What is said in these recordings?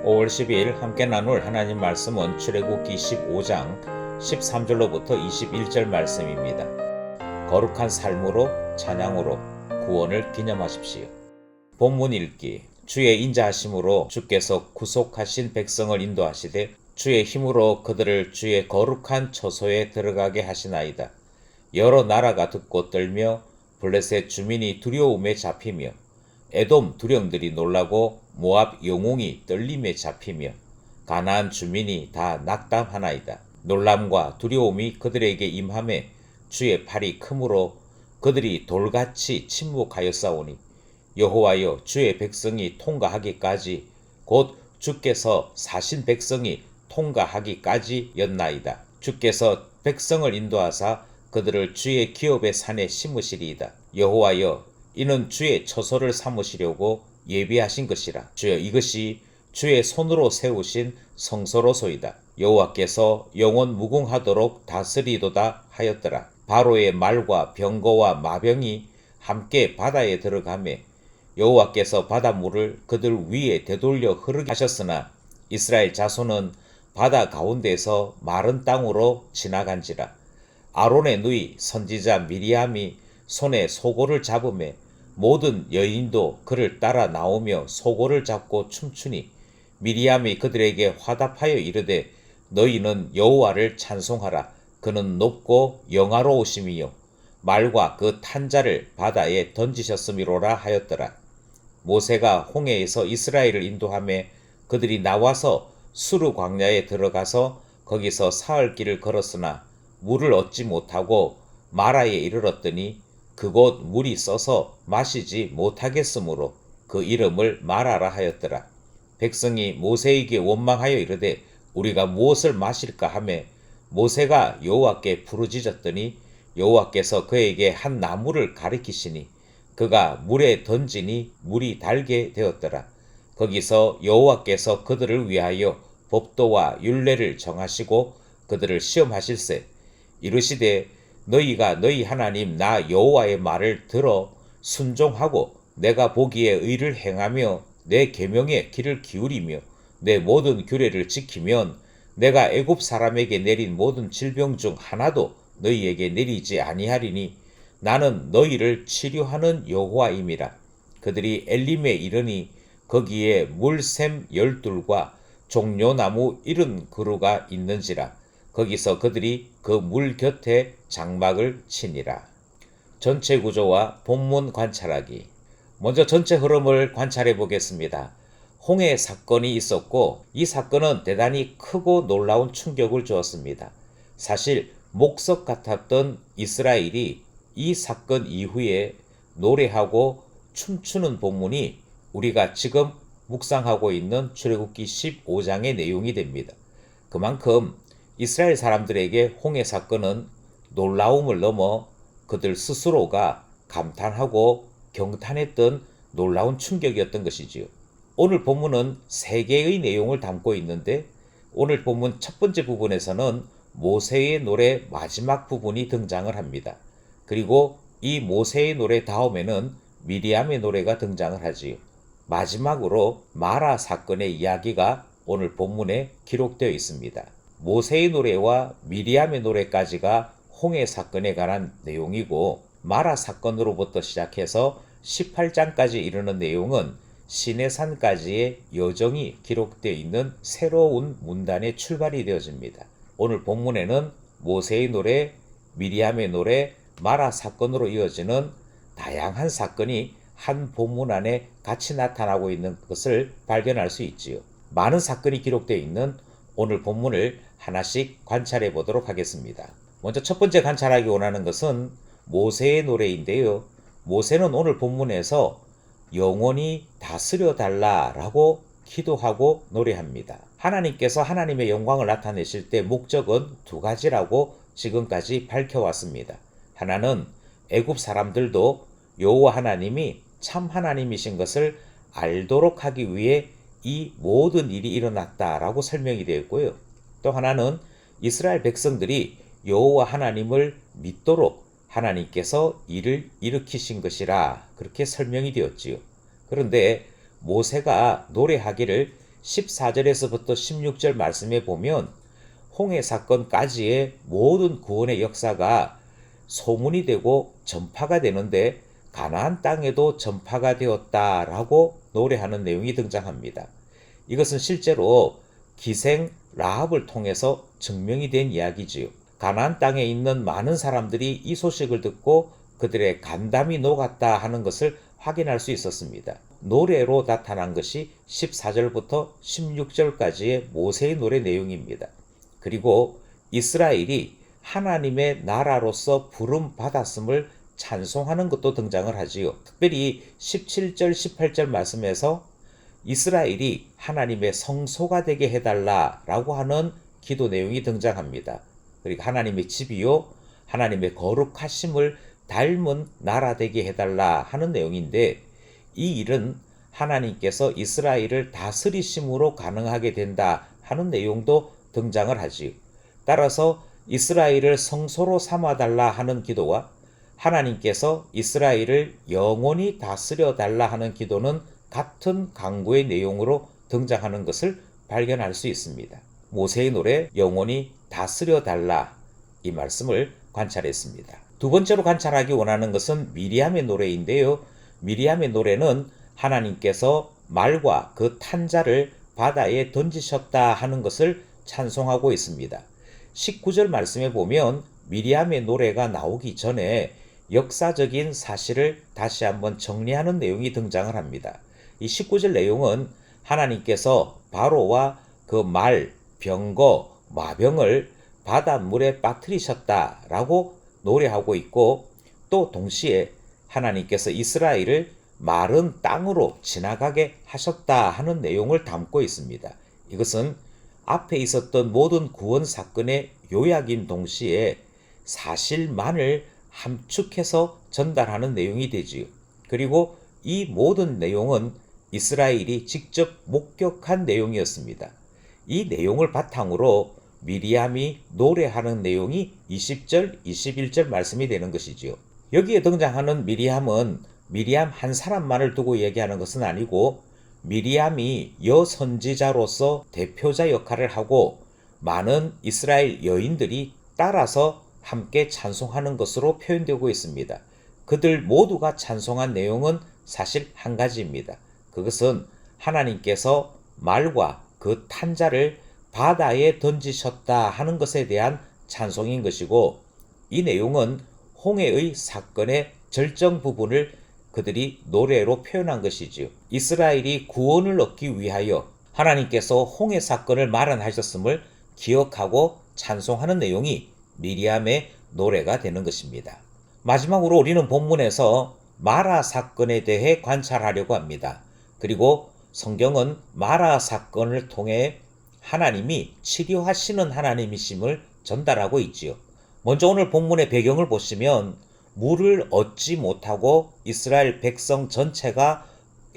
5월 10일 함께 나눌 하나님 말씀은 출애굽기 15장 13절로부터 21절 말씀입니다. 거룩한 삶으로 찬양으로 구원을 기념하십시오. 본문 읽기. 주의 인자하심으로 주께서 구속하신 백성을 인도하시되 주의 힘으로 그들을 주의 거룩한 처소에 들어가게 하시나이다. 여러 나라가 듣고 떨며 블레셋 주민이 두려움에 잡히며 에돔 두령들이 놀라고 모압 영웅이 떨림에 잡히며 가나안 주민이 다 낙담하나이다. 놀람과 두려움이 그들에게 임함에 주의 팔이 크므로 그들이 돌같이 침묵하였사오니 여호와여 주의 백성이 통과하기까지 곧 주께서 사신 백성이 통과하기까지였나이다. 주께서 백성을 인도하사 그들을 주의 기업의 산에 심으시리이다. 여호와여 이는 주의 처소를 삼으시려고 예비하신 것이라. 주여 이것이 주의 손으로 세우신 성소로소이다. 여호와께서 영원 무궁하도록 다스리도다 하였더라. 바로의 말과 병거와 마병이 함께 바다에 들어가매 여호와께서 바닷물을 그들 위에 되돌려 흐르게 하셨으나 이스라엘 자손은 바다 가운데서 마른 땅으로 지나간지라. 아론의 누이 선지자 미리암이 손에 소고를 잡으매 모든 여인도 그를 따라 나오며 소고를 잡고 춤추니 미리암이 그들에게 화답하여 이르되 너희는 여호와를 찬송하라. 그는 높고 영화로우심이요 말과 그 탄자를 바다에 던지셨음이로라 하였더라. 모세가 홍해에서 이스라엘을 인도하매 그들이 나와서 수르 광야에 들어가서 거기서 사흘 길을 걸었으나 물을 얻지 못하고 마라에 이르렀더니 그곳 물이 써서 마시지 못하겠으므로 그 이름을 마라라 하였더라. 백성이 모세에게 원망하여 이르되 우리가 무엇을 마실까 하매 모세가 여호와께 부르짖었더니 여호와께서 그에게 한 나무를 가리키시니 그가 물에 던지니 물이 달게 되었더라. 거기서 여호와께서 그들을 위하여 법도와 율례를 정하시고 그들을 시험하실세 이르시되 너희가 너희 하나님 나 여호와의 말을 들어 순종하고 내가 보기에 의를 행하며 내 계명에 귀를 기울이며 내 모든 규례를 지키면 내가 애굽 사람에게 내린 모든 질병 중 하나도 너희에게 내리지 아니하리니 나는 너희를 치료하는 여호와임이라. 그들이 엘림에 이르니 거기에 물샘 12과 종려나무 70그루가 있는지라. 거기서 그들이 그 물 곁에 장막을 치니라. 전체 구조와 본문 관찰하기. 먼저 전체 흐름을 관찰해 보겠습니다. 홍해 사건이 있었고 이 사건은 대단히 크고 놀라운 충격을 주었습니다. 사실 목석 같았던 이스라엘이 이 사건 이후에 노래하고 춤추는 본문이 우리가 지금 묵상하고 있는 출애굽기 15장의 내용이 됩니다. 그만큼 이스라엘 사람들에게 홍해 사건은 놀라움을 넘어 그들 스스로가 감탄하고 경탄했던 놀라운 충격이었던 것이지요. 오늘 본문은 세 개의 내용을 담고 있는데 오늘 본문 첫 번째 부분에서는 모세의 노래 마지막 부분이 등장을 합니다. 그리고 이 모세의 노래 다음에는 미리암의 노래가 등장을 하지요. 마지막으로 마라 사건의 이야기가 오늘 본문에 기록되어 있습니다. 모세의 노래와 미리암의 노래까지가 홍해 사건에 관한 내용이고 마라 사건으로부터 시작해서 18장까지 이르는 내용은 시내산까지의 여정이 기록되어 있는 새로운 문단의 출발이 되어집니다. 오늘 본문에는 모세의 노래, 미리암의 노래, 마라 사건으로 이어지는 다양한 사건이 한 본문 안에 같이 나타나고 있는 것을 발견할 수 있지요. 많은 사건이 기록되어 있는 오늘 본문을 하나씩 관찰해 보도록 하겠습니다. 먼저 첫 번째 관찰하기 원하는 것은 모세의 노래인데요. 모세는 오늘 본문에서 영원히 다스려 달라라고 기도하고 노래합니다. 하나님께서 하나님의 영광을 나타내실 때 목적은 두 가지라고 지금까지 밝혀왔습니다. 하나는 애굽 사람들도 여호와 하나님이 참 하나님이신 것을 알도록 하기 위해 이 모든 일이 일어났다라고 설명이 되어 있고요. 또 하나는 이스라엘 백성들이 여호와 하나님을 믿도록 하나님께서 일을 일으키신 것이라 그렇게 설명이 되었지요. 그런데 모세가 노래하기를 14절에서부터 16절 말씀에 보면 홍해 사건까지의 모든 구원의 역사가 소문이 되고 전파가 되는데 가나안 땅에도 전파가 되었다라고 노래하는 내용이 등장합니다. 이것은 실제로 기생 라합을 통해서 증명이 된 이야기지요. 가나안 땅에 있는 많은 사람들이 이 소식을 듣고 그들의 간담이 녹았다 하는 것을 확인할 수 있었습니다. 노래로 나타난 것이 14절부터 16절까지의 모세의 노래 내용입니다. 그리고 이스라엘이 하나님의 나라로서 부름 받았음을 찬송하는 것도 등장을 하지요. 특별히 17절, 18절 말씀에서 이스라엘이 하나님의 성소가 되게 해달라라고 하는 기도 내용이 등장합니다. 그리고 하나님의 집이요, 하나님의 거룩하심을 닮은 나라 되게 해달라 하는 내용인데, 이 일은 하나님께서 이스라엘을 다스리심으로 가능하게 된다 하는 내용도 등장을 하지요. 따라서 이스라엘을 성소로 삼아달라 하는 기도와 하나님께서 이스라엘을 영원히 다스려 달라 하는 기도는 같은 강구의 내용으로 등장하는 것을 발견할 수 있습니다. 모세의 노래 영원히 다스려 달라, 이 말씀을 관찰했습니다. 두 번째로 관찰하기 원하는 것은 미리암의 노래인데요. 미리암의 노래는 하나님께서 말과 그 탄자를 바다에 던지셨다 하는 것을 찬송하고 있습니다. 19절 말씀에 보면 미리암의 노래가 나오기 전에 역사적인 사실을 다시 한번 정리하는 내용이 등장을 합니다. 이 19절 내용은 하나님께서 바로와 그 말, 병거, 마병을 바닷물에 빠뜨리셨다라고 노래하고 있고, 또 동시에 하나님께서 이스라엘을 마른 땅으로 지나가게 하셨다 하는 내용을 담고 있습니다. 이것은 앞에 있었던 모든 구원 사건의 요약인 동시에 사실만을 함축해서 전달하는 내용이 되지요. 그리고 이 모든 내용은 이스라엘이 직접 목격한 내용이었습니다. 이 내용을 바탕으로 미리암이 노래하는 내용이 20절, 21절 말씀이 되는 것이지요. 여기에 등장하는 미리암은 미리암 한 사람만을 두고 얘기하는 것은 아니고, 미리암이 여선지자로서 대표자 역할을 하고 많은 이스라엘 여인들이 따라서 함께 찬송하는 것으로 표현되고 있습니다. 그들 모두가 찬송한 내용은 사실 한 가지입니다. 그것은 하나님께서 말과 그 탄자를 바다에 던지셨다 하는 것에 대한 찬송인 것이고, 이 내용은 홍해의 사건의 절정 부분을 그들이 노래로 표현한 것이지요. 이스라엘이 구원을 얻기 위하여 하나님께서 홍해 사건을 마련하셨음을 기억하고 찬송하는 내용이 미리암의 노래가 되는 것입니다. 마지막으로 우리는 본문에서 마라 사건에 대해 관찰하려고 합니다. 그리고 성경은 마라 사건을 통해 하나님이 치료하시는 하나님이심을 전달하고 있지요. 먼저 오늘 본문의 배경을 보시면 물을 얻지 못하고 이스라엘 백성 전체가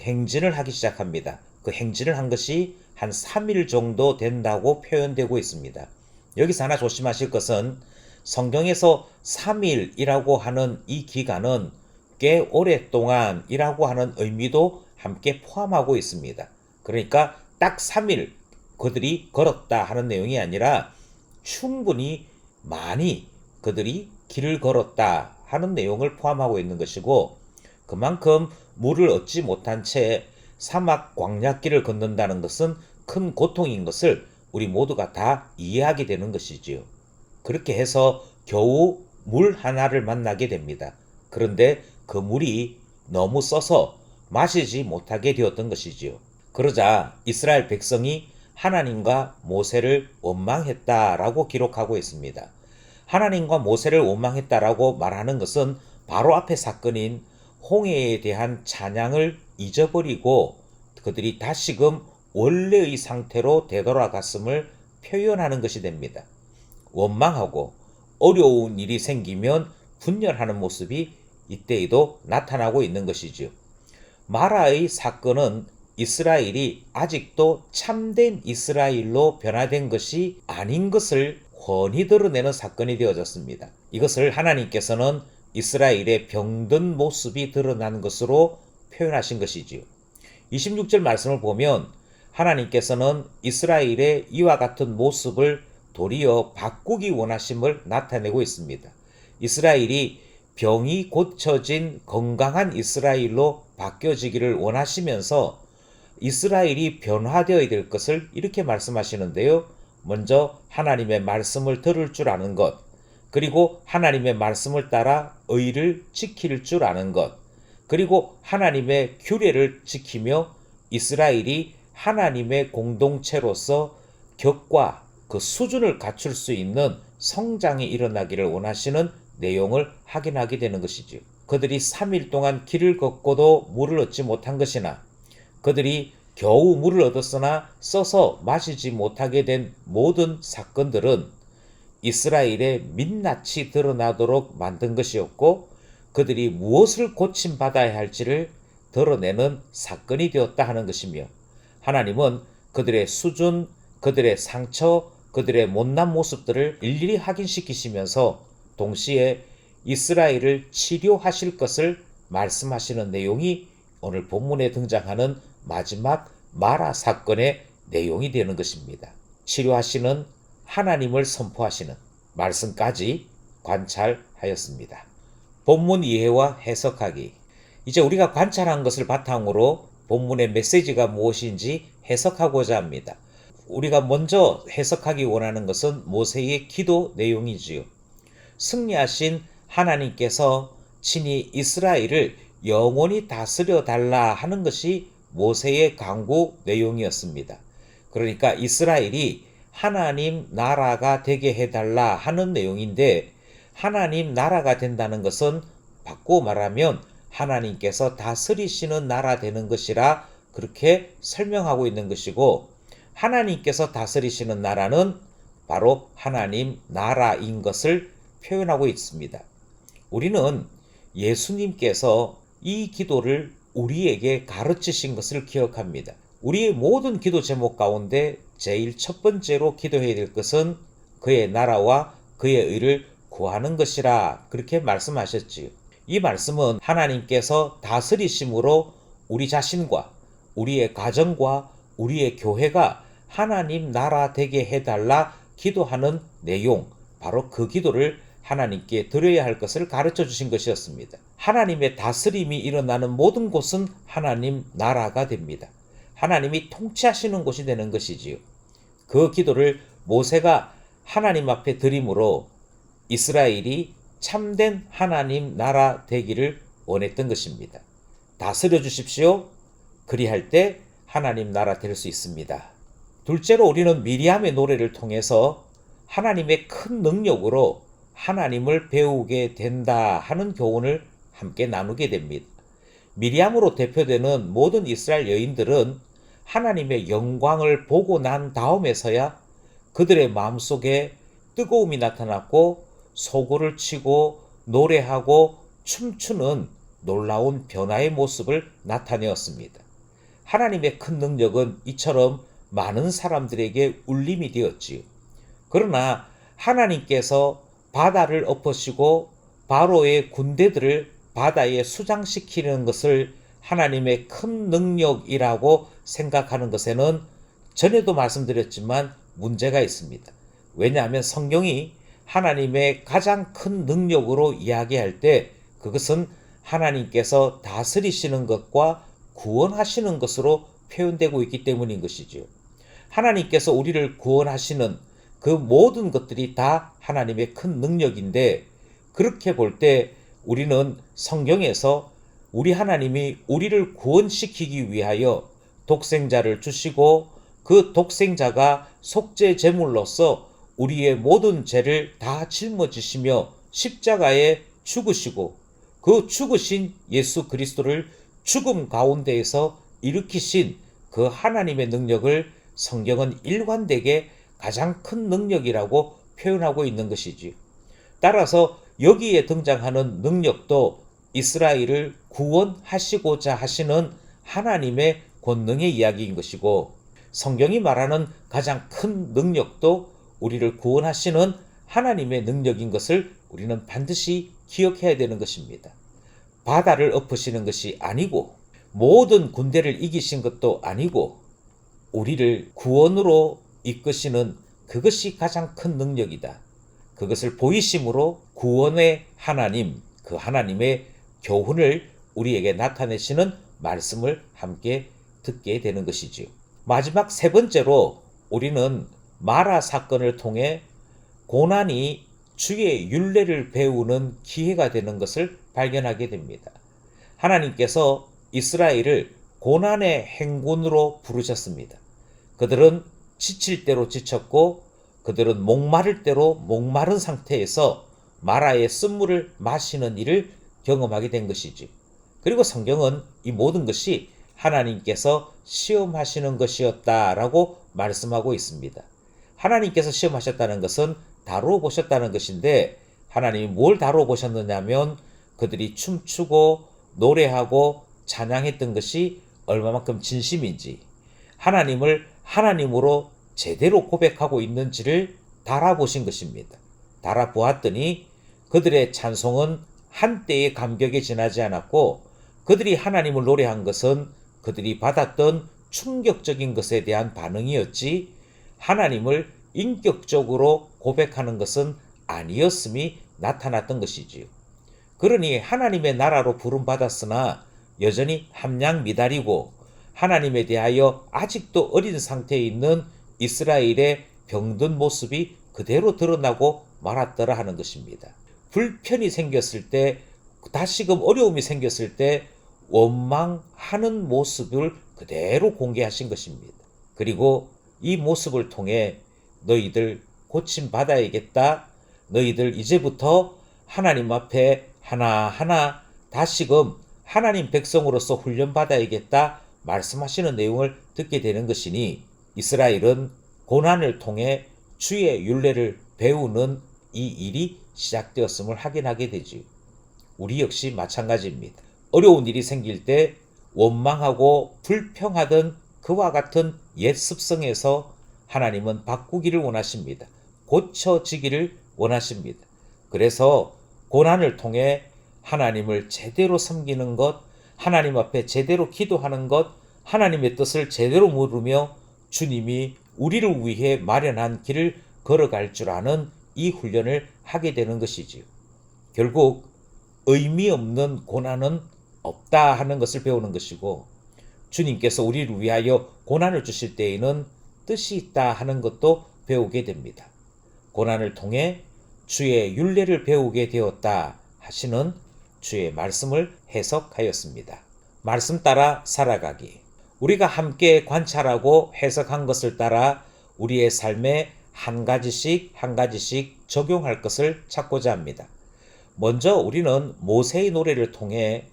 행진을 하기 시작합니다. 그 행진을 한 것이 한 3일 정도 된다고 표현되고 있습니다. 여기서 하나 조심하실 것은 성경에서 3일이라고 하는 이 기간은 꽤 오랫동안이라고 하는 의미도 함께 포함하고 있습니다. 그러니까 딱 3일 그들이 걸었다 하는 내용이 아니라 충분히 많이 그들이 길을 걸었다 하는 내용을 포함하고 있는 것이고, 그만큼 물을 얻지 못한 채 사막 광야길을 걷는다는 것은 큰 고통인 것을 우리 모두가 다 이해하게 되는 것이지요. 그렇게 해서 겨우 물 하나를 만나게 됩니다. 그런데 그 물이 너무 써서 마시지 못하게 되었던 것이지요. 그러자 이스라엘 백성이 하나님과 모세를 원망했다라고 기록하고 있습니다. 하나님과 모세를 원망했다라고 말하는 것은 바로 앞의 사건인 홍해에 대한 찬양을 잊어버리고 그들이 다시금 원래의 상태로 되돌아갔음을 표현하는 것이 됩니다. 원망하고 어려운 일이 생기면 분열하는 모습이 이때에도 나타나고 있는 것이지요. 마라의 사건은 이스라엘이 아직도 참된 이스라엘로 변화된 것이 아닌 것을 훤히 드러내는 사건이 되어졌습니다. 이것을 하나님께서는 이스라엘의 병든 모습이 드러난 것으로 표현하신 것이지요. 26절 말씀을 보면 하나님께서는 이스라엘의 이와 같은 모습을 도리어 바꾸기 원하심을 나타내고 있습니다. 이스라엘이 병이 고쳐진 건강한 이스라엘로 바뀌어지기를 원하시면서 이스라엘이 변화되어야 될 것을 이렇게 말씀하시는데요. 먼저 하나님의 말씀을 들을 줄 아는 것, 그리고 하나님의 말씀을 따라 의를 지킬 줄 아는 것, 그리고 하나님의 규례를 지키며 이스라엘이 하나님의 공동체로서 격과 그 수준을 갖출 수 있는 성장이 일어나기를 원하시는 내용을 확인하게 되는 것이지요. 그들이 3일 동안 길을 걷고도 물을 얻지 못한 것이나 그들이 겨우 물을 얻었으나 써서 마시지 못하게 된 모든 사건들은 이스라엘의 민낯이 드러나도록 만든 것이었고 그들이 무엇을 고침받아야 할지를 드러내는 사건이 되었다 하는 것이며 하나님은 그들의 수준, 그들의 상처, 그들의 못난 모습들을 일일이 확인시키시면서 동시에 이스라엘을 치료하실 것을 말씀하시는 내용이 오늘 본문에 등장하는 마지막 마라 사건의 내용이 되는 것입니다. 치료하시는 하나님을 선포하시는 말씀까지 관찰하였습니다. 본문 이해와 해석하기. 이제 우리가 관찰한 것을 바탕으로 본문의 메시지가 무엇인지 해석하고자 합니다. 우리가 먼저 해석하기 원하는 것은 모세의 기도 내용이지요. 승리하신 하나님께서 친히 이스라엘을 영원히 다스려 달라 하는 것이 모세의 간구 내용이었습니다. 그러니까 이스라엘이 하나님 나라가 되게 해달라 하는 내용인데 하나님 나라가 된다는 것은 바꾸어 말하면 하나님께서 다스리시는 나라 되는 것이라 그렇게 설명하고 있는 것이고 하나님께서 다스리시는 나라는 바로 하나님 나라인 것을 표현하고 있습니다. 우리는 예수님께서 이 기도를 우리에게 가르치신 것을 기억합니다. 우리의 모든 기도 제목 가운데 제일 첫 번째로 기도해야 될 것은 그의 나라와 그의 의를 구하는 것이라 그렇게 말씀하셨지요. 이 말씀은 하나님께서 다스리심으로 우리 자신과 우리의 가정과 우리의 교회가 하나님 나라 되게 해달라 기도하는 내용, 바로 그 기도를 하나님께 드려야 할 것을 가르쳐 주신 것이었습니다. 하나님의 다스림이 일어나는 모든 곳은 하나님 나라가 됩니다. 하나님이 통치하시는 곳이 되는 것이지요. 그 기도를 모세가 하나님 앞에 드림으로 이스라엘이 참된 하나님 나라 되기를 원했던 것입니다. 다스려 주십시오. 그리할 때 하나님 나라 될 수 있습니다. 둘째로 우리는 미리암의 노래를 통해서 하나님의 큰 능력으로 하나님을 배우게 된다 하는 교훈을 함께 나누게 됩니다. 미리암으로 대표되는 모든 이스라엘 여인들은 하나님의 영광을 보고 난 다음에서야 그들의 마음속에 뜨거움이 나타났고 소고를 치고 노래하고 춤추는 놀라운 변화의 모습을 나타내었습니다. 하나님의 큰 능력은 이처럼 많은 사람들에게 울림이 되었지요. 그러나 하나님께서 바다를 엎으시고 바로의 군대들을 바다에 수장시키는 것을 하나님의 큰 능력이라고 생각하는 것에는 전에도 말씀드렸지만 문제가 있습니다. 왜냐하면 성경이 하나님의 가장 큰 능력으로 이야기할 때 그것은 하나님께서 다스리시는 것과 구원하시는 것으로 표현되고 있기 때문인 것이지요. 하나님께서 우리를 구원하시는 그 모든 것들이 다 하나님의 큰 능력인데 그렇게 볼 때 우리는 성경에서 우리 하나님이 우리를 구원시키기 위하여 독생자를 주시고 그 독생자가 속죄 제물로서 우리의 모든 죄를 다 짊어지시며 십자가에 죽으시고 그 죽으신 예수 그리스도를 죽음 가운데에서 일으키신 그 하나님의 능력을 성경은 일관되게 가장 큰 능력이라고 표현하고 있는 것이지. 따라서 여기에 등장하는 능력도 이스라엘을 구원하시고자 하시는 하나님의 권능의 이야기인 것이고 성경이 말하는 가장 큰 능력도 우리를 구원하시는 하나님의 능력인 것을 우리는 반드시 기억해야 되는 것입니다. 바다를 엎으시는 것이 아니고 모든 군대를 이기신 것도 아니고 우리를 구원으로 이끄시는 그것이 가장 큰 능력이다. 그것을 보이심으로 구원의 하나님, 그 하나님의 교훈을 우리에게 나타내시는 말씀을 함께 듣게 되는 것이지요. 마지막 세 번째로 우리는 마라 사건을 통해 고난이 주의 율례를 배우는 기회가 되는 것을 발견하게 됩니다. 하나님께서 이스라엘을 고난의 행군으로 부르셨습니다. 그들은 지칠 대로 지쳤고 그들은 목마를 대로 목마른 상태에서 마라의 쓴물을 마시는 일을 경험하게 된 것이지. 그리고 성경은 이 모든 것이 하나님께서 시험하시는 것이었다라고 말씀하고 있습니다. 하나님께서 시험하셨다는 것은 다루어 보셨다는 것인데 하나님이 뭘 다루어 보셨느냐면 그들이 춤추고 노래하고 찬양했던 것이 얼마만큼 진심인지 하나님을 하나님으로 제대로 고백하고 있는지를 달아보신 것입니다. 달아보았더니 그들의 찬송은 한때의 감격에 지나지 않았고 그들이 하나님을 노래한 것은 그들이 받았던 충격적인 것에 대한 반응이었지 하나님을 인격적으로 고백하는 것은 아니었음이 나타났던 것이지요. 그러니 하나님의 나라로 부름받았으나 여전히 함량 미달이고 하나님에 대하여 아직도 어린 상태에 있는 이스라엘의 병든 모습이 그대로 드러나고 말았더라 하는 것입니다. 불편이 생겼을 때 다시금 어려움이 생겼을 때 원망하는 모습을 그대로 공개하신 것입니다. 그리고 이 모습을 통해 너희들 고침 받아야겠다. 너희들 이제부터 하나님 앞에 하나하나 다시금 하나님 백성으로서 훈련받아야겠다 말씀하시는 내용을 듣게 되는 것이니 이스라엘은 고난을 통해 주의 율례를 배우는 이 일이 시작되었음을 확인하게 되지. 우리 역시 마찬가지입니다. 어려운 일이 생길 때 원망하고 불평하던 그와 같은 옛 습성에서 하나님은 바꾸기를 원하십니다. 고쳐지기를 원하십니다. 그래서 고난을 통해 하나님을 제대로 섬기는 것, 하나님 앞에 제대로 기도하는 것, 하나님의 뜻을 제대로 물으며 주님이 우리를 위해 마련한 길을 걸어갈 줄 아는 이 훈련을 하게 되는 것이지요. 결국 의미 없는 고난은 없다 하는 것을 배우는 것이고 주님께서 우리를 위하여 고난을 주실 때에는 뜻이 있다 하는 것도 배우게 됩니다. 고난을 통해 주의 율례를 배우게 되었다 하시는 주의 말씀을 해석하였습니다. 말씀 따라 살아가기. 우리가 함께 관찰하고 해석한 것을 따라 우리의 삶에 한 가지씩 적용할 것을 찾고자 합니다. 먼저 우리는 모세의 노래를 통해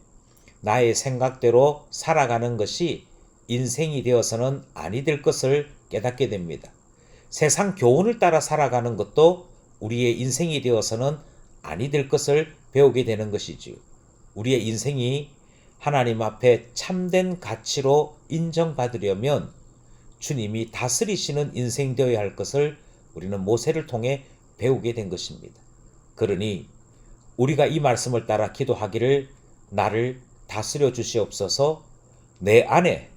나의 생각대로 살아가는 것이 인생이 되어서는 아니 될 것을 깨닫게 됩니다. 세상 교훈을 따라 살아가는 것도 우리의 인생이 되어서는 아니 될 것을 배우게 되는 것이지요. 우리의 인생이 하나님 앞에 참된 가치로 인정받으려면 주님이 다스리시는 인생 되어야 할 것을 우리는 모세를 통해 배우게 된 것입니다. 그러니 우리가 이 말씀을 따라 기도하기를 나를 다스려 주시옵소서 내 안에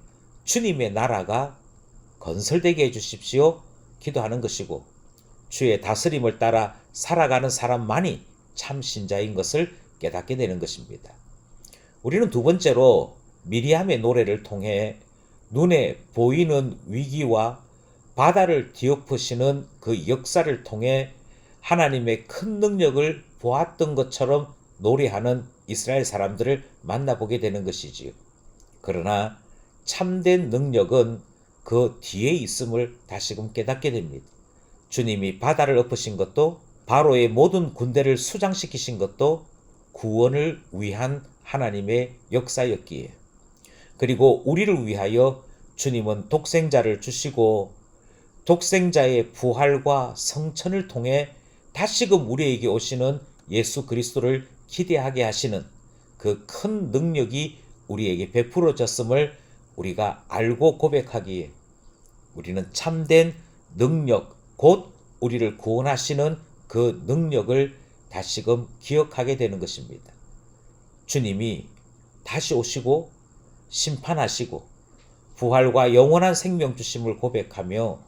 주님의 나라가 건설되게 해주십시오 기도하는 것이고 주의 다스림을 따라 살아가는 사람만이 참 신자인 것을 깨닫게 되는 것입니다. 우리는 두 번째로 미리암의 노래를 통해 눈에 보이는 위기와 바다를 뒤엎으시는 그 역사를 통해 하나님의 큰 능력을 보았던 것처럼 노래하는 이스라엘 사람들을 만나보게 되는 것이지요. 그러나 참된 능력은 그 뒤에 있음을 다시금 깨닫게 됩니다. 주님이 바다를 엎으신 것도 바로의 모든 군대를 수장시키신 것도 구원을 위한 하나님의 역사였기에 그리고 우리를 위하여 주님은 독생자를 주시고 독생자의 부활과 성천을 통해 다시금 우리에게 오시는 예수 그리스도를 기대하게 하시는 그 큰 능력이 우리에게 베풀어졌음을 우리가 알고 고백하기에 우리는 참된 능력 곧 우리를 구원하시는 그 능력을 다시금 기억하게 되는 것입니다. 주님이 다시 오시고 심판하시고 부활과 영원한 생명 주심을 고백하며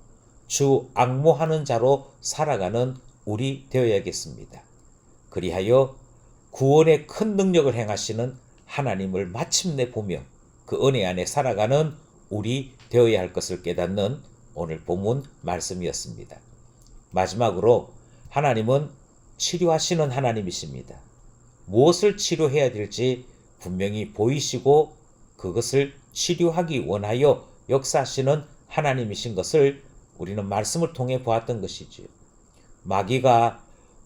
주 앙모하는 자로 살아가는 우리 되어야겠습니다. 그리하여 구원의 큰 능력을 행하시는 하나님을 마침내 보며 그 은혜 안에 살아가는 우리 되어야 할 것을 깨닫는 오늘 본문 말씀이었습니다. 마지막으로 하나님은 치료하시는 하나님이십니다. 무엇을 치료해야 될지 분명히 보이시고 그것을 치료하기 원하여 역사하시는 하나님이신 것을 우리는 말씀을 통해 보았던 것이지요. 마귀가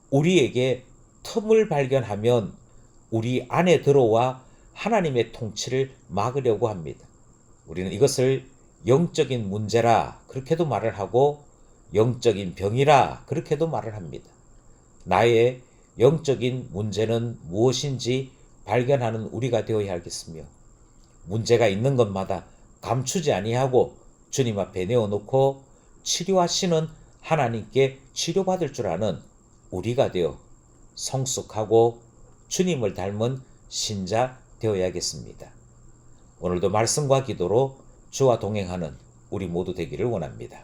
우리에게 틈을 발견하면 우리 안에 들어와 하나님의 통치를 막으려고 합니다. 우리는 이것을 영적인 문제라 그렇게도 말을 하고 영적인 병이라 그렇게도 말을 합니다. 나의 영적인 문제는 무엇인지 발견하는 우리가 되어야 하겠으며 문제가 있는 것마다 감추지 아니하고 주님 앞에 내어놓고 치료하시는 하나님께 치료받을 줄 아는 우리가 되어 성숙하고 주님을 닮은 신자 되어야겠습니다. 오늘도 말씀과 기도로 주와 동행하는 우리 모두 되기를 원합니다.